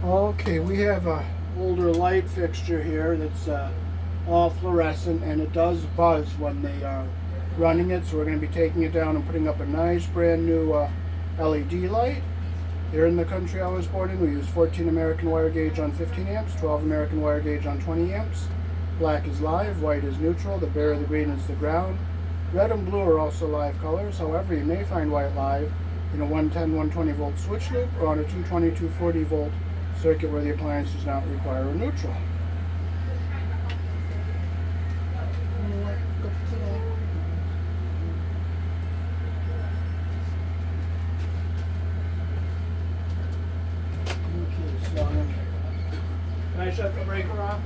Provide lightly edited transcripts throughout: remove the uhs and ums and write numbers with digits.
Okay, we have a older light fixture here that's all fluorescent, and it does buzz when they are running it. So we're going to be taking it down and putting up a nice brand new LED light. Here in the country I was born in, we use 14 American wire gauge on 15 amps, 12 American wire gauge on 20 amps. Black is live, white is neutral, the bare of the green is the ground. Red and blue are also live colors. However, you may find white live in a 110, 120 volt switch loop or on a 220, 240 volt circuit where the appliance does not require a neutral. Okay, so can I shut the breaker off?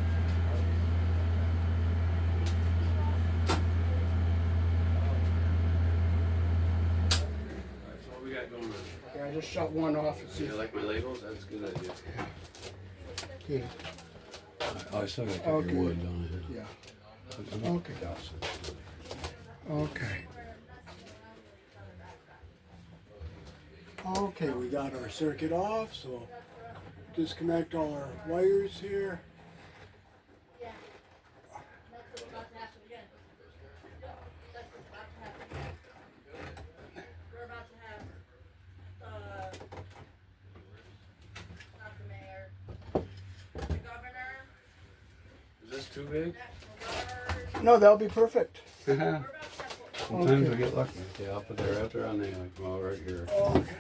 Yeah, I just shut one off. Do you like my labels? That's a good idea. Yeah. Oh, I still got Okay. your wood, don't I? Yeah. Okay. Okay. Okay, we got our circuit off, so disconnect all our wires here. Is this too big? No, that'll be perfect. Sometimes Okay. we get lucky. Yeah, I'll put that right there on there. Like, well, right here. Okay.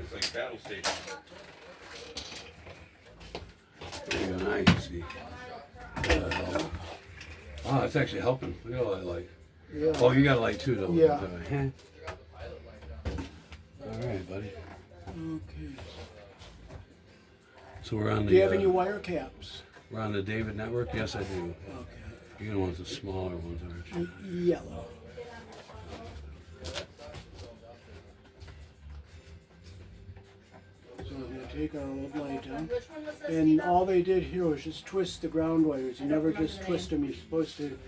It's like battle station. There you go. Now you can see. Oh, it's actually helping. Look at all that light. Yeah. Oh, you got a light too, though. Yeah. All right, buddy. Okay. So we're on the. Do you have any wire caps? We're on the David network. Yes, I do. Okay. You're gonna want the smaller ones, aren't you? Yellow. So we're going to take our old light down. And all they did here was just twist the ground wires. You never just twist them. You're supposed to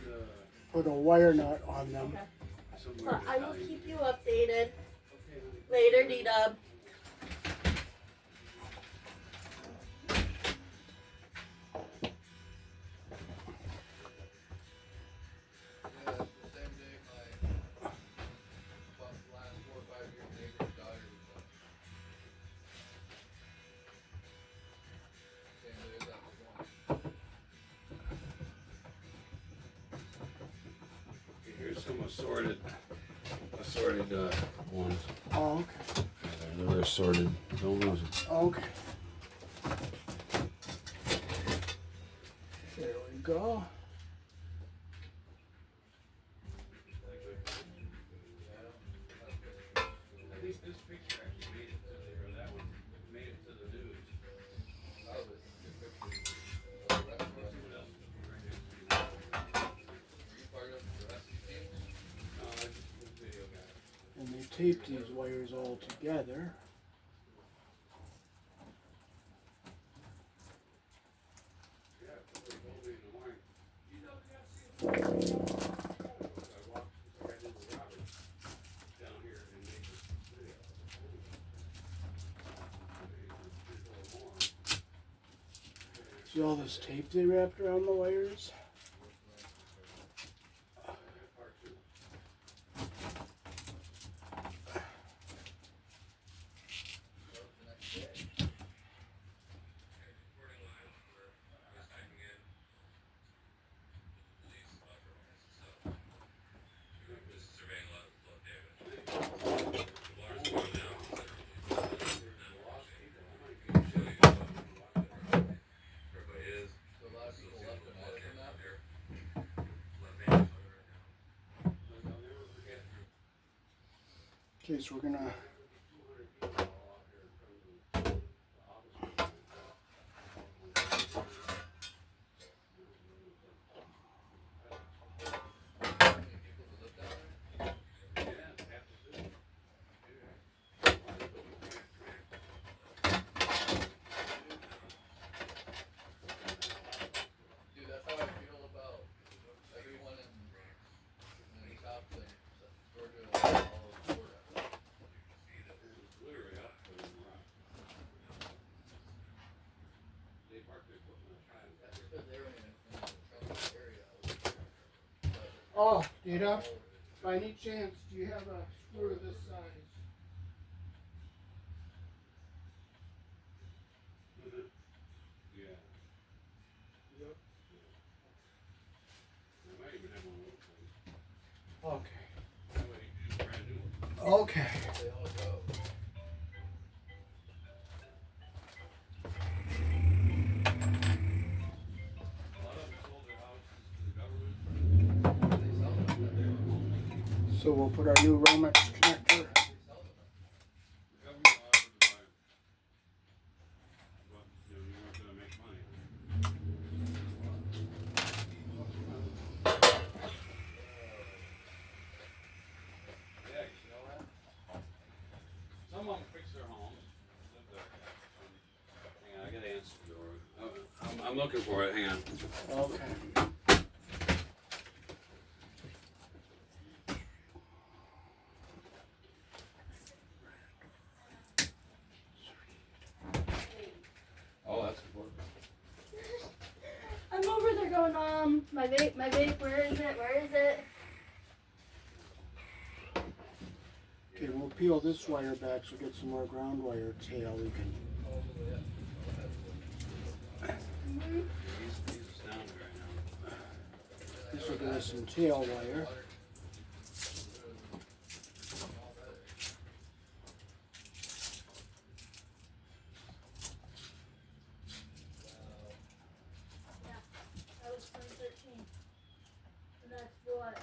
put a wire nut on them. Well, I will keep you updated later, D-Dub. Here's some assorted ones. Oh, okay. They're assorted. Don't lose them. Okay. There we go. At least this picture actually made it to the, or that one made it to the news. And they taped these wires all together. See all this tape they wrapped around the wires? Okay, so we're gonna Oh, Dita, by any chance, do you have a screw this size? Yeah. I might even have one of those things. Okay. That way you can use a brand new one. Okay. A lot of them sold their houses to the government. So we'll put our new Romex connector. The government offered to buy them. But, you know, you weren't gonna make money on it. Yeah, you see all that? Some of them fix their homes, live there. Hang on, I gotta answer the door. I'm looking for it, hang on. Okay. Oh, that's important. I'm over there going, my vape, where is it? Okay, we'll peel this wire back so we get some more ground wire tail we can. He's astounded right now. This will give us some tail wire. That was 2013. And that's what,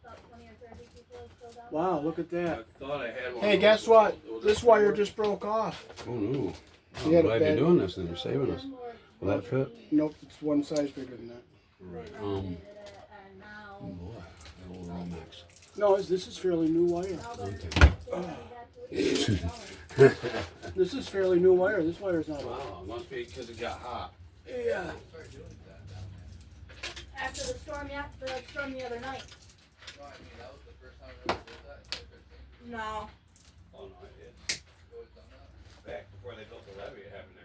about 20 or 30 people have filled out. Wow, look at that. I thought I had one. Hey, of guess those. what? Was This it wire forward? just broke off. Oh no. You had I'm a glad you're bad- doing this and you're saving us. Will that fit? Nope, it's one size bigger than that. Right. And Oh now, boy, that old Romex. No, this is fairly new wire. now that it's Okay. taking back to it, This is fairly new wire. This wire's not old. Wow, it must be because it got hot. Yeah. after the storm the other night. No. Oh no, it's back before they built the levee. It happened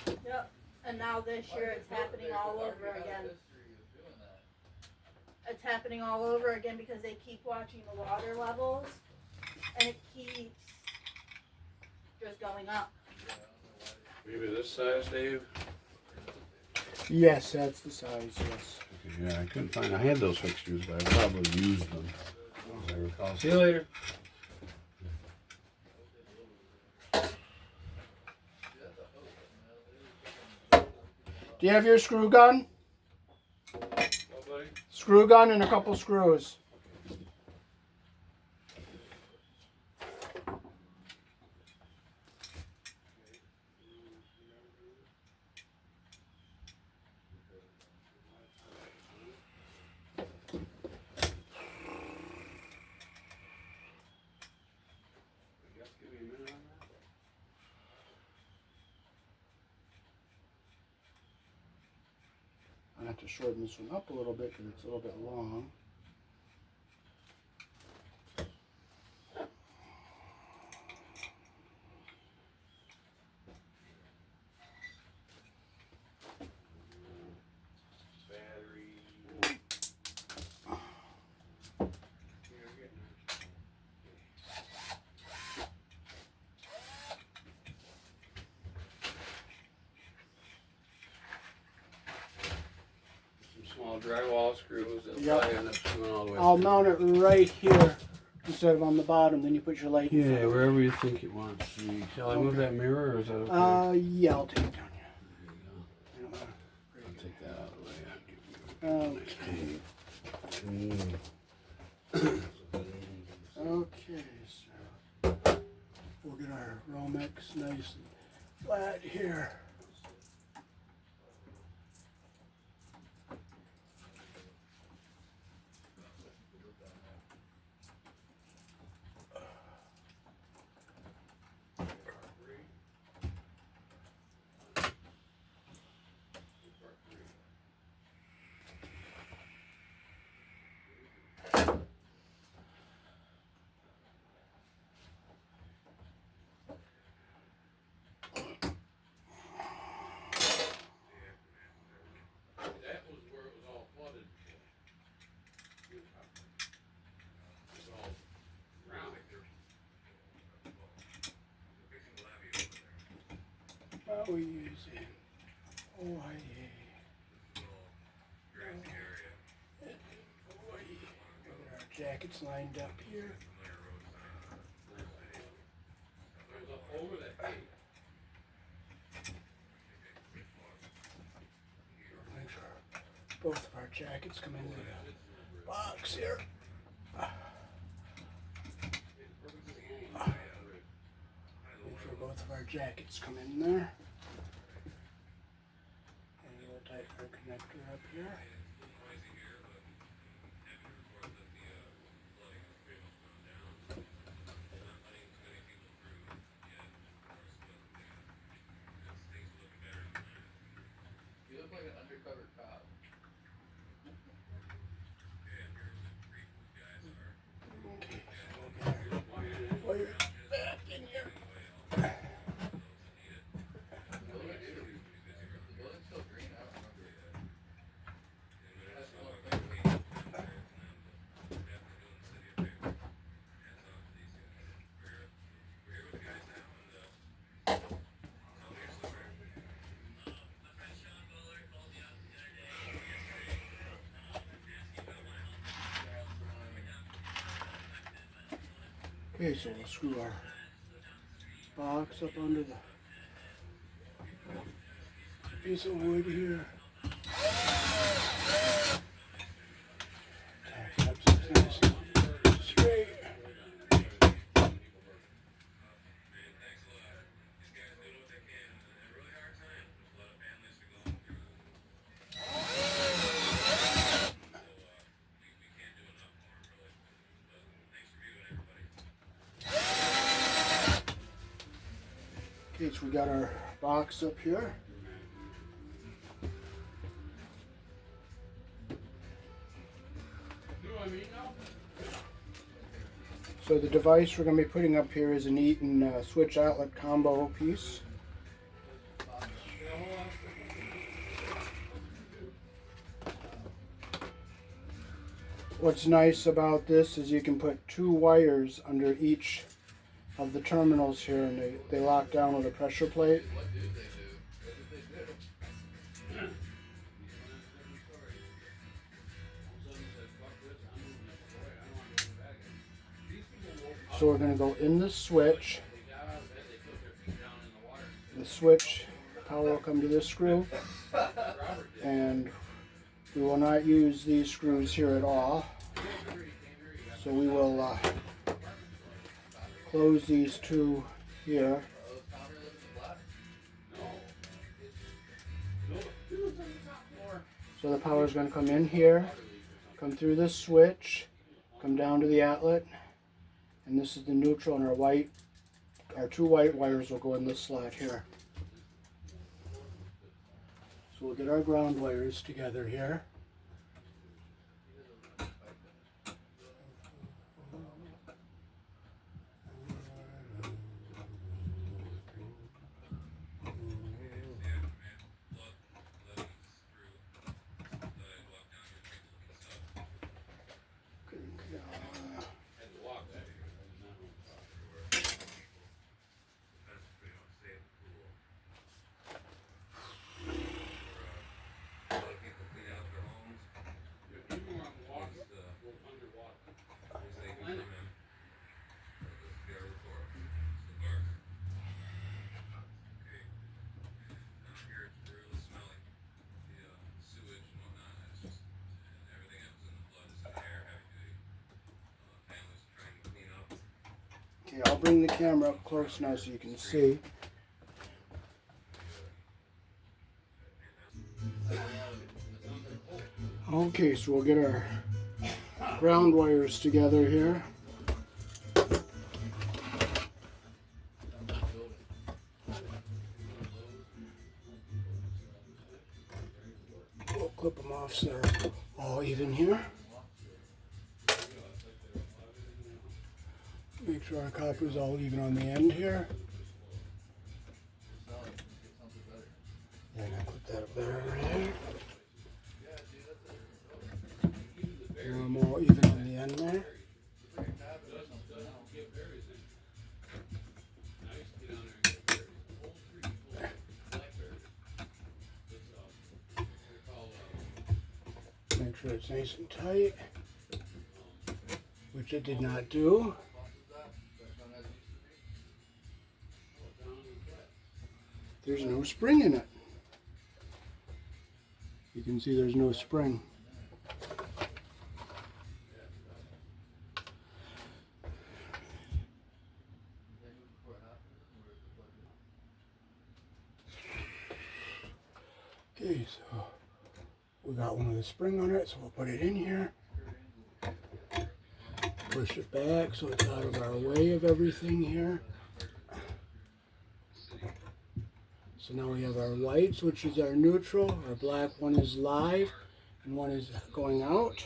every year. Yep. And now this year it's happening all over again. It's happening all over again because they keep watching the water levels and it keeps just going up. Maybe this size, Dave. Yes, that's the size, yes. Okay, yeah, I couldn't find. I had those fixtures, but I probably used them. As I recall. See you later. Do you have your screw gun? What, buddy? Screw gun and a couple screws. Just give me a minute on that. I have to shorten this one up a little bit because it's a little bit long. Battery. Here, get some small drywall screws that Yep. probably end up screwing all the way I'll through. mount it right here instead of on the bottom. Then you put your light in Yeah, front. wherever you think it wants to be. Shall I move that mirror, or is that okay? Yeah, I'll take it down here. There you go. I don't wanna- I'll take that out of the way. Okay. Mm. Okay, so we'll get our Romex nice and flat here. are we using? Oh, yeah. Get our jackets lined up here. Make sure both of our jackets come into the box here. Make sure both of our jackets come in there. And we'll tighten our connector up here. You look like an undercover cop. Okay, so we'll get our wires back in here. The building's still green, I don't remember. That's one thing. Okay, so we'll screw our box up under the piece of wood here. Tack it up so it's nice and straight. Okay, so we got our box up here. So the device we're going to be putting up here is an Eaton switch outlet combo piece. What's nice about this is you can put 2 wires under each of the terminals here, and they lock down with a pressure plate. What did they do? What did they do? So we're going to go in the switch. The switch power will come to this screw, and we will not use these screws here at all. So we will close these 2 here. So the power is going to come in here, come through this switch, come down to the outlet, and this is the neutral, and our 2 white wires will go in this slot here. So we'll get our ground wires together here. Okay, I'll bring the camera up close now so you can see. Okay, so we'll get our ground wires together here. We'll clip them off so they're all even here. Make sure our copper is all even on the end here. Yeah, I put that better there. And I'm all even on the end there. sure it's nice and tight, which it did not do. There's no spring in it. You can see there's no spring. Okay, so we got one with a spring on it, so we'll put it in here. Push it back so it's out of our way of everything here. So now we have our whites, which is our neutral. Our black one is live, and one is going out.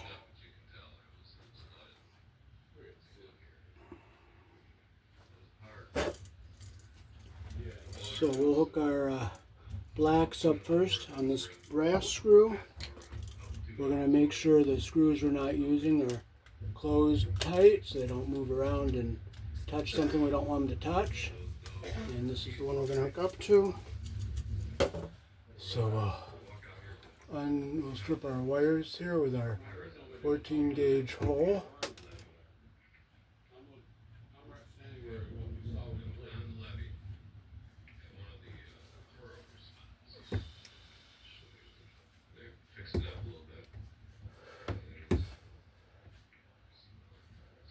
So we'll hook our blacks up first on this brass screw. We're going to make sure the screws we're not using are closed tight so they don't move around and touch something we don't want them to touch. And this is the one we're going to hook up to. So we'll strip our wires here with our 14 gauge hole.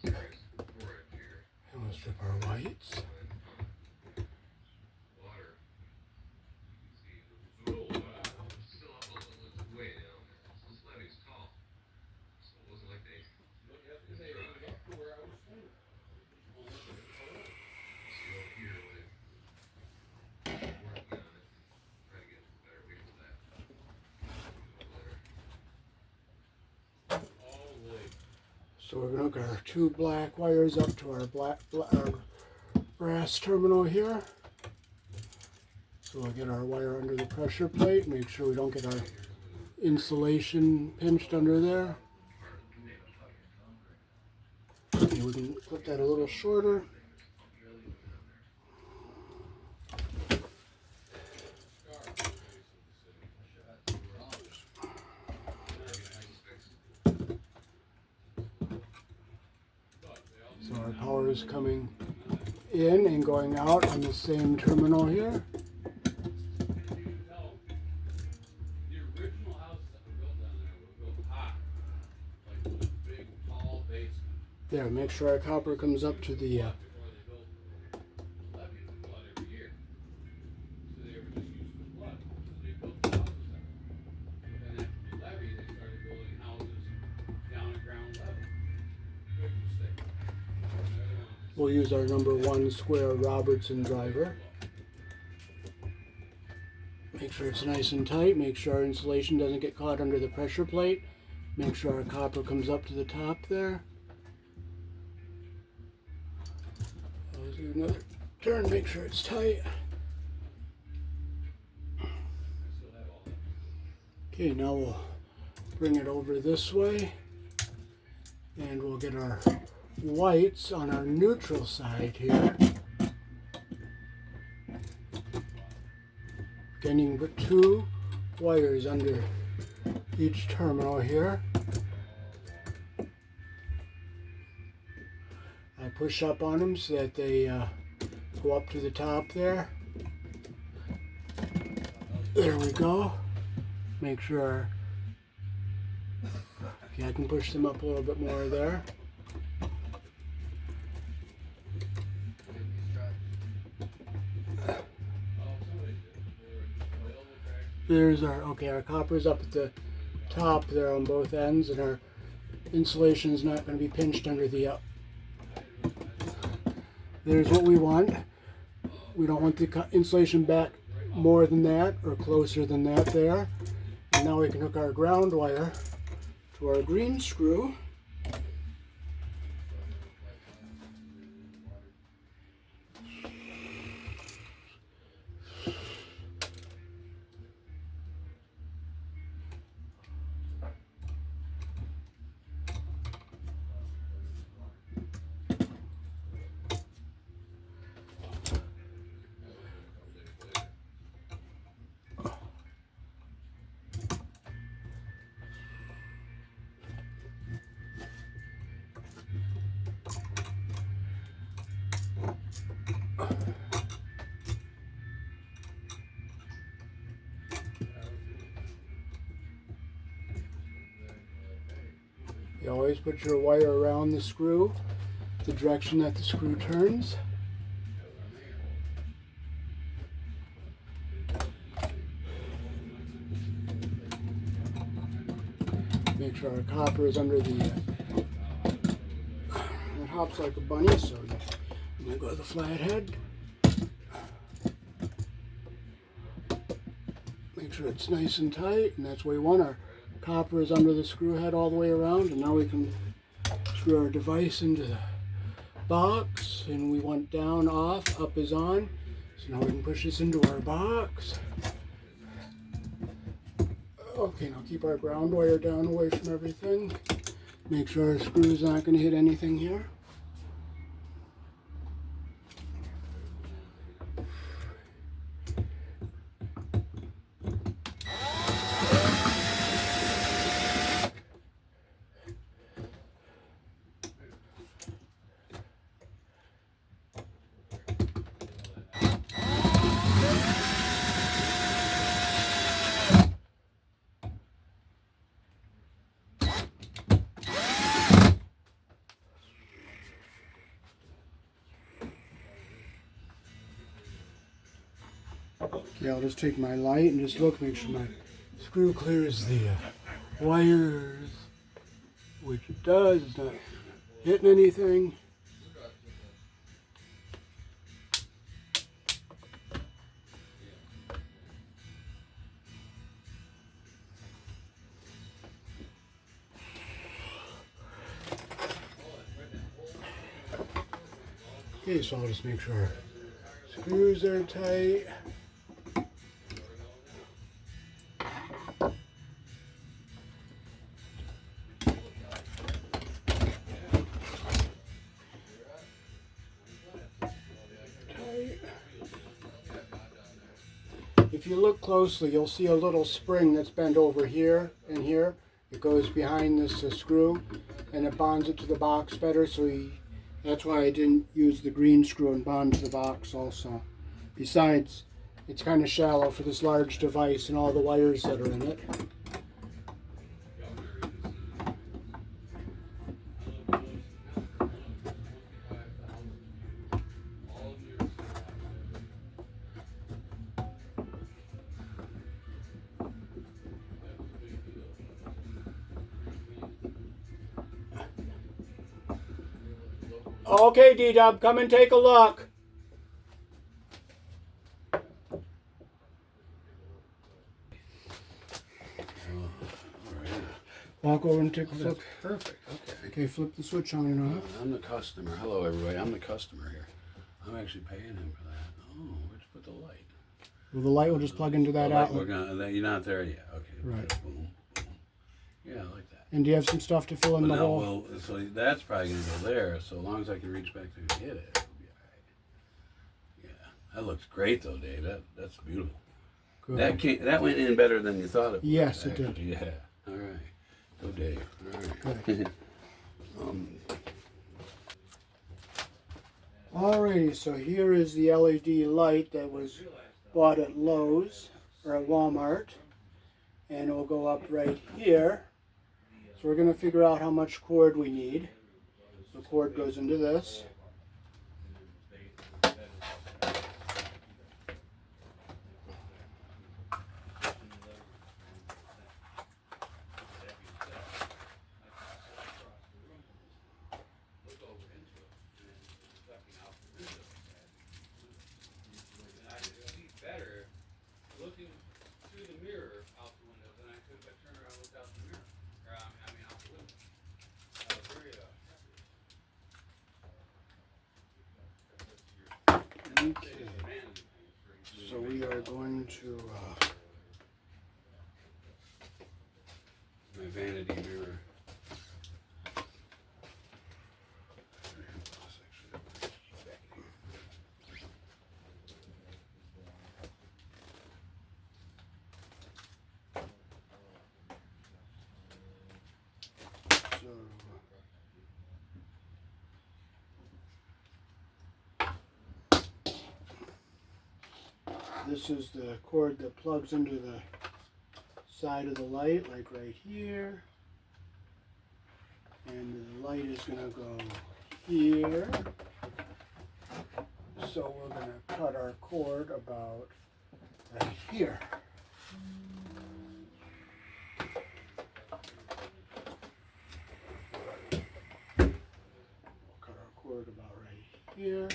And we'll strip our whites. So we're going to hook our two black wires up to our our brass terminal here. So we'll get our wire under the pressure plate, make sure we don't get our insulation pinched under there. Okay, we can clip that a little shorter. So our power is coming in and going out on the same terminal here. The original houses that were built down there were built high, like with a big, tall basement. There, make sure our copper comes up to the Before they built the levee, they flood every year. So they were just used for flood. So they built the houses that way. But then after the levee, they started building houses down at ground level. Big mistake. We'll use our number 1 square Robertson driver. Make sure it's nice and tight. Make sure our insulation doesn't get caught under the pressure plate. Make sure our copper comes up to the top there. I'll do another turn, make sure it's tight. Okay, now we'll bring it over this way and we'll get our whites on our neutral side here. Again, you can put 2 wires under each terminal here. I push up on them so that they go up to the top there. There we go. Make sure, okay, I can push them up a little bit more there. There's our copper's up at the top there on both ends, and our insulation is not going to be pinched under the There's what we want. We don't want the insulation back more than that or closer than that there. And now we can hook our ground wire to our green screw. always put your wire around the screw, the direction that the screw turns. Make sure our copper is under the, it hops like a bunny, so I'm going to go to the flathead. Make sure it's nice and tight, and that's where we want our copper is under the screw head all the way around, and now we can screw our device into the box, and we want down, off, up is on. So now we can push this into our box. Okay, now keep our ground wire down away from everything. Make sure our screw is not going to hit anything here. Okay, I'll just take my light and just look, make sure my screw clears the wires, which it does. It's not hitting anything. Okay, so I'll just make sure our screws are tight. If you look closely, you'll see a little spring that's bent over here and here. It goes behind this screw, and it bonds it to the box better. So that's why I didn't use the green screw and bond to the box also. Besides, it's kind of shallow for this large device and all the wires that are in it. Okay, D-Dub, come and take a look. Walk over and take a look. Perfect. Okay. Okay, flip the switch on and off. I'm the customer. Hello, everybody. I'm the customer here. I'm actually paying him for that. Oh, where'd you put the light? Well, the light will just plug into that outlet. You're not there yet. Okay. Right. Boom, boom. Yeah, I like that. And do you have some stuff to fill in the hole? Well, so that's probably going to go there. So long as I can reach back there and hit it, it'll be all right. Yeah, that looks great though, Dave. That's beautiful. Good. That went in better than you thought it would. Yes, it did. Yeah. All right. Go, Dave. All right. Good. Alrighty, so here is the LED light that was bought at Lowe's or at Walmart, and it will go up right here. So we're going to figure out how much cord we need. The cord goes into this. Okay. So we are going to My vanity mirror. this is the cord that plugs into the side of the light, like right here. And the light is going to go here. So we're going to cut our cord about right here. We'll cut our cord about right here.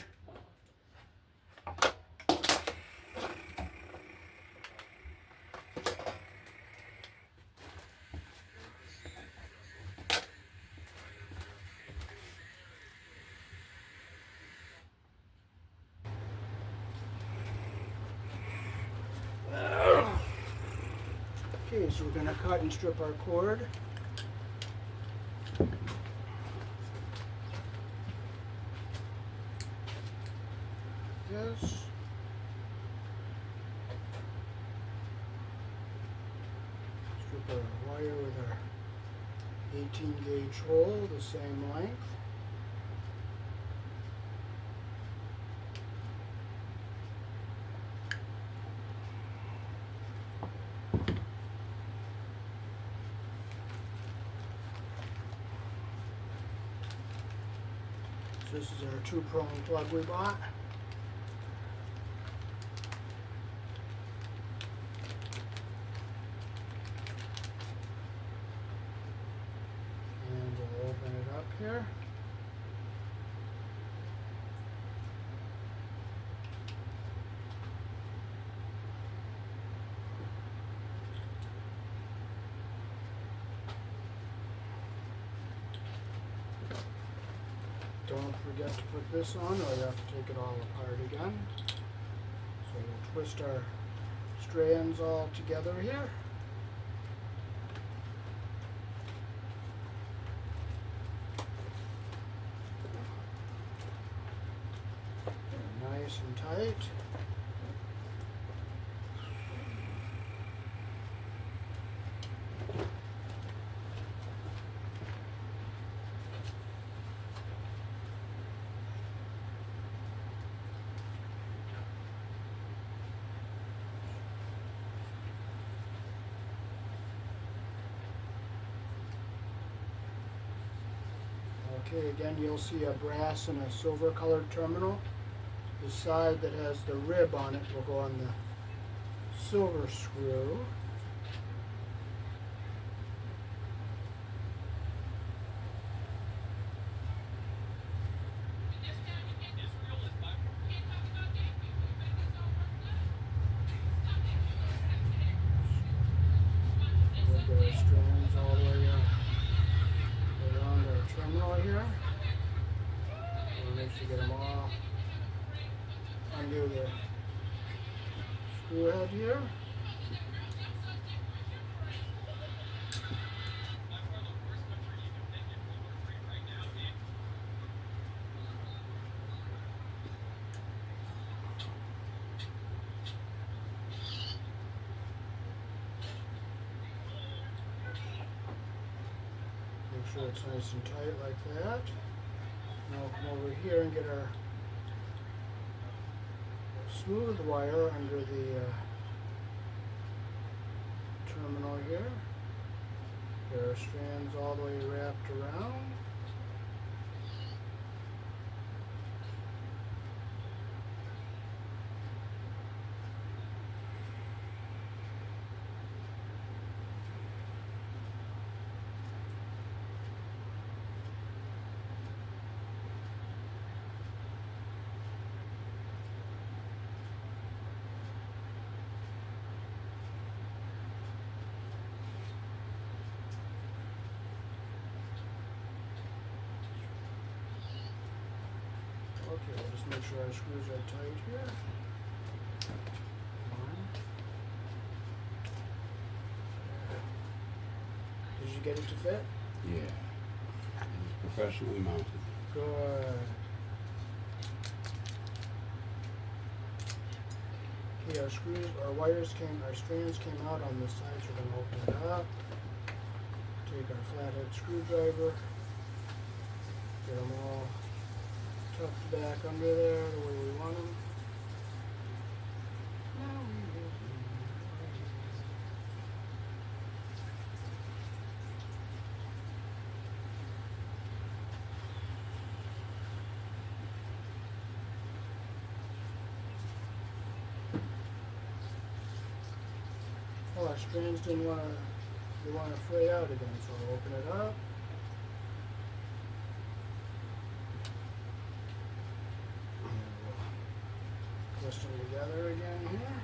Okay, so we're going to cut and strip our cord. This. Strip our wire with our 18 gauge hole, the same length. This is our 2-prong plug we bought. And we'll open it up here. Don't forget to put this on or you have to take it all apart again. So we'll twist our strands all together here. Nice and tight. Okay, again you'll see a brass and a silver colored terminal. The side that has the rib on it will go on the silver screw. We'll get our strands all the way around our terminal here. We'll make sure you get them all under the screw head here. Make sure it's nice and tight like that. Now we'll come over here and get our smooth wire under the terminal here. There are strands all the way wrapped around. Okay, we'll just make sure our screws are tight here. One. Did you get it to fit? Yeah. It's professionally mounted. Good. Okay, our strands came out on this side, so we're going to open it up. Take our flathead screwdriver, get them all tucked back under there the way we want them. Oh, our strands didn't want to, they want to fray out again, so I'll open it up. And we'll twist them together again here.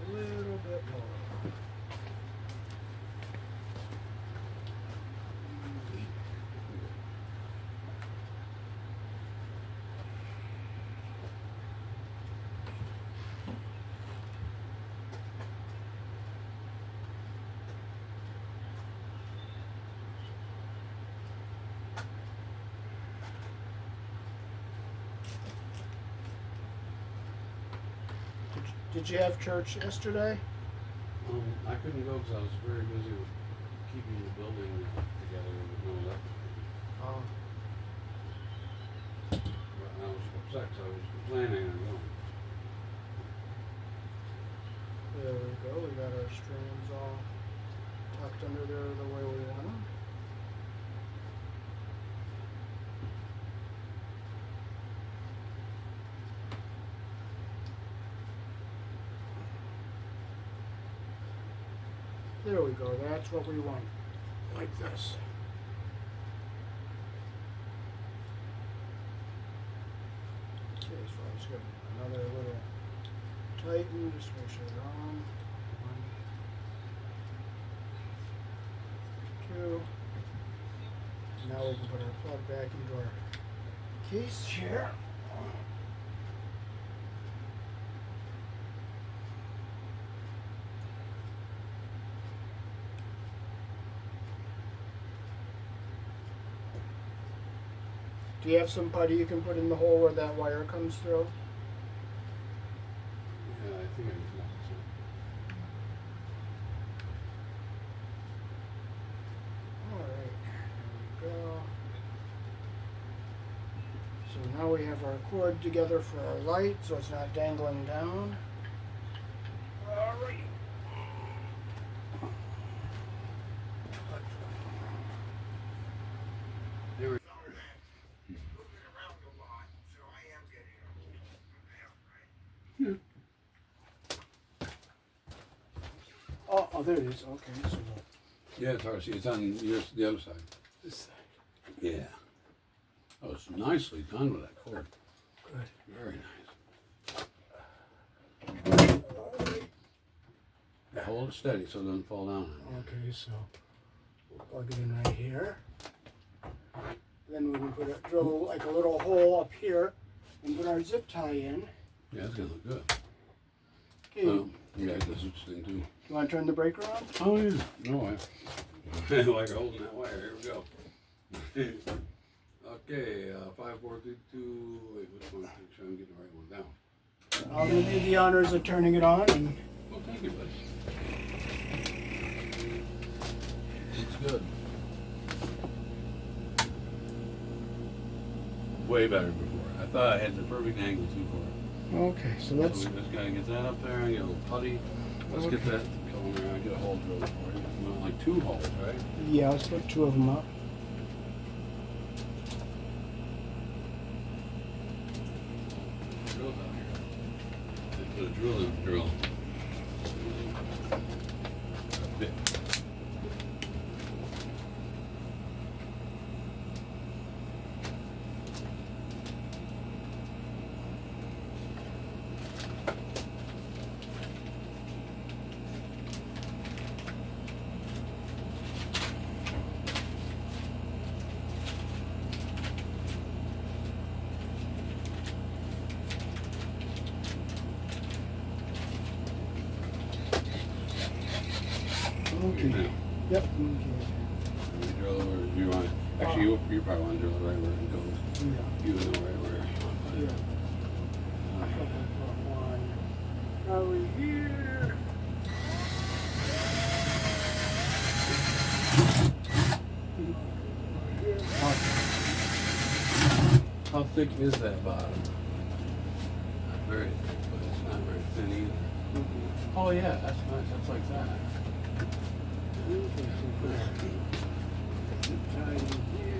A little bit more. Did you have church yesterday? I couldn't go because I was very busy with keeping the building together with no electric. Oh. But I was upset because I was planning on going. There we go. We got our strands all tucked under there the way we want them. There we go. That's what we want. Like this. Okay, so I'll just give another little tighten, just make sure they're on. 1, 2. Now we can put our plug back into our case here. Do you have some putty you can put in the hole where that wire comes through? Yeah, I think I was left some. Alright, there we go. So now we have our cord together for our light so it's not dangling down. Alright. There we Oh, there it is. Okay, so Yeah, it's hard to see. It's on the other side. this side. Yeah. Oh, it's nicely done with that cord. Good. Very nice. Yeah, hold it steady so it doesn't fall down on you. Okay, so we'll plug it in right here. Then we can drill like a little hole up here and put our zip tie in. Yeah, it's gonna look good. Okay, Yeah, it does its thing too. you want to turn the breaker on? Oh yeah. No, I like holding that wire. Here we go. Okay, 5, 4, 3, 2. Wait, which one? Make sure I'm getting the right one down. I'll give you the honors of turning it on. And Well, thank you, buddy. It's good. Way better before. I thought I had the perfect angle too for it. okay, so let's. So we just gotta get that up there and get a little putty. Let's get that going there. I get a hole drilled for you. You want like 2 holes, right? Yeah, let's put 2 of them up. Drills out here. They put a drill in the drill. Okay. Now, Yep. Okay. we drill over. Do you want? Actually, you probably want to drill it right where it goes. Yeah. You would know right where you want to put it. Yeah. I thought I put one probably here. How thick is that bottom? Not very thick, but it's not very thin either. Oh yeah, that's nice. That's like that. Okay, so put it tight in here.